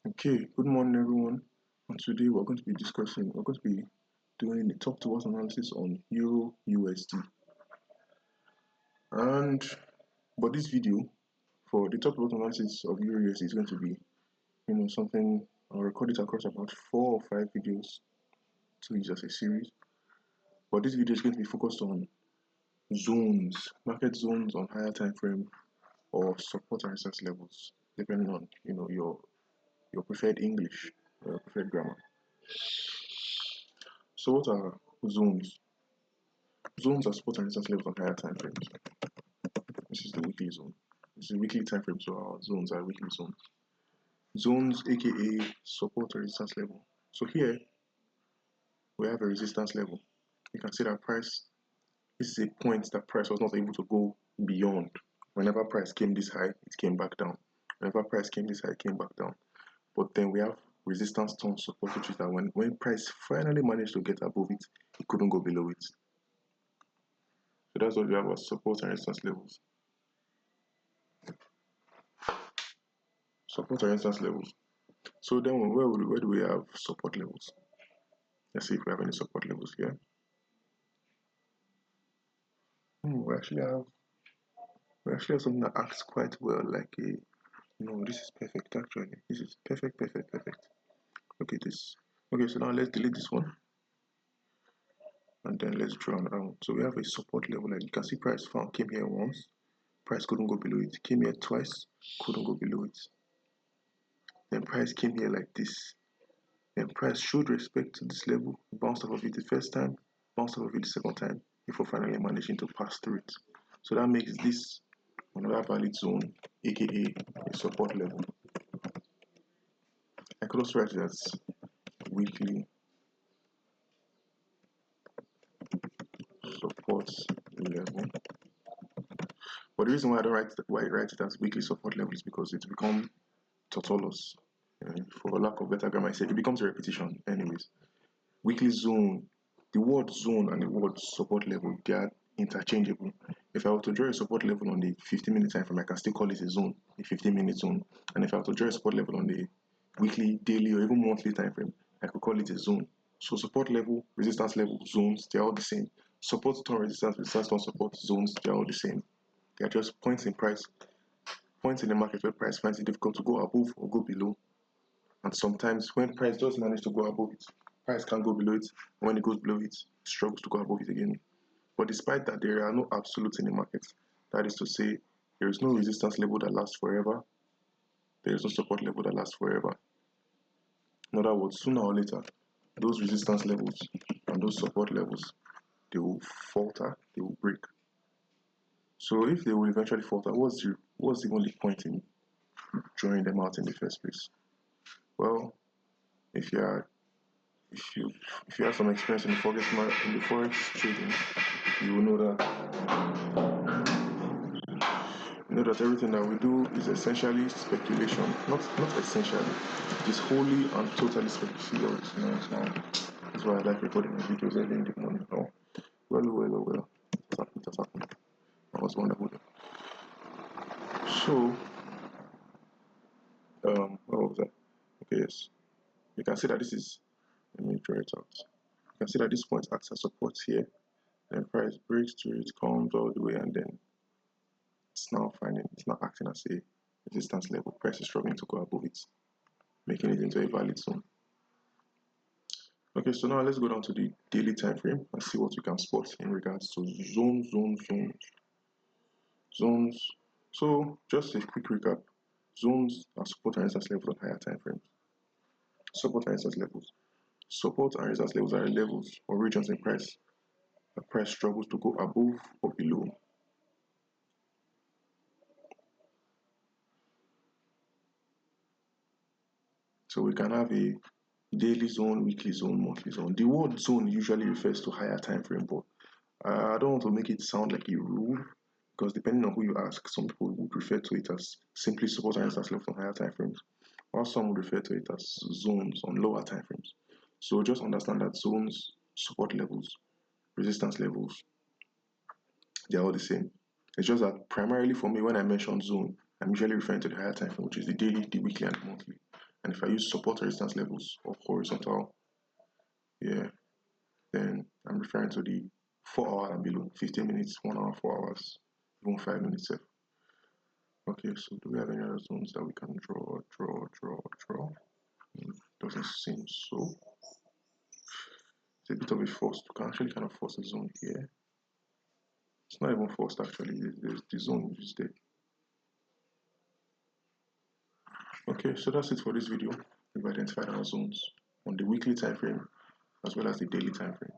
Okay, good morning everyone. And today we're going to be doing the top to bottom analysis on Euro USD. And but this video for the top to bottom analysis of Euro USD is going to be, something I'll record it across about 4 or 5 videos to use as a series. But this video is going to be focused on zones, market zones on higher time frame or support and resistance levels, depending on your preferred English or your preferred grammar. So what are zones? Zones are support and resistance levels on higher time frames. This is the weekly zone. This is weekly time frame, so our zones are weekly zones. Zones, aka support or resistance level. So here we have a resistance level. You can see that price. This is a point that price was not able to go beyond. Whenever price came this high, it came back down. Whenever price came this high, it came back down. But then we have resistance turn support, which is that when price finally managed to get above it, it couldn't go below it. So that's what we have as support and resistance levels. Support and resistance levels. So then where do we have support levels? Let's see if we have any support levels here. We actually have something that acts quite well like a this is perfect actually. This is perfect. Okay, so now let's delete this one and then let's draw another one. So we have a support level, like you can see price came here once, price couldn't go below it, came here twice, couldn't go below it. Then price came here like this. Then price showed respect to this level, bounced off of it the first time, bounced off of it the second time, before finally managing to pass through it. So that makes this another valid zone, aka a support level. I could also write it as weekly support level. But the reason why I don't write it as weekly support level is because it's become tautolous. For lack of better grammar, I said it becomes a repetition. Anyways, weekly zone, the word zone and the word support level, they are interchangeable. If I were to draw a support level on the 15-minute time frame, I can still call it a zone, a 15-minute zone. And if I were to draw a support level on the weekly, daily, or even monthly time frame, I could call it a zone. So support level, resistance level, zones, they're all the same. Support turn resistance turn support, zones, they're all the same. They are just points in the market where price finds it difficult to go above or go below. And sometimes when price does manage to go above it, price can't go below it. And when it goes below it, it struggles to go above it again. But despite that, there are no absolutes in the market. That is to say, there is no resistance level that lasts forever. There is no support level that lasts forever. In other words, sooner or later, those resistance levels and those support levels, they will falter, they will break. So if they will eventually falter, what's the only point in drawing them out in the first place? Well, if you have some experience in the forex trading, you will know that everything that we do is essentially speculation. Not essentially, it is wholly and totally speculative. That's why I like recording my videos early in the morning. Well. It has happened. That was wonderful. So, what was that? Okay, yes. You can see that this is, let me draw it out. You can see that this point acts as support here. Then price breaks through it, comes all the way, and then it's now acting as a resistance level. Price is struggling to go above it, making it into a valid zone. Okay, so now let's go down to the daily time frame and see what we can spot in regards to zones. So just a quick recap. Zones are support and resistance levels on higher time frames. Support and resistance levels. Support and resistance levels are levels or regions in price. The price struggles to go above or below. So we can have a daily zone, weekly zone, monthly zone. The word zone usually refers to higher time frame, but I don't want to make it sound like a rule, because depending on who you ask, some people would refer to it as simply support and resistance levels on higher time frames, while some would refer to it as zones on lower time frames. So just understand that zones, support levels, resistance levels, they are all the same. It's just that primarily for me, when I mention zone, I'm usually referring to the higher time frame, which is the daily, the weekly, and the monthly. And if I use support resistance levels of horizontal, yeah, then I'm referring to the 4 hour and below, 15 minutes, 1 hour, 4 hours, even 5 minutes. Okay, so do we have any other zones that we can draw? Doesn't seem so. It's a bit of a forced. We can actually kind of force a zone here. It's not even forced actually. The zone is there. Okay, so that's it for this video. We've identified our zones on the weekly time frame as well as the daily time frame.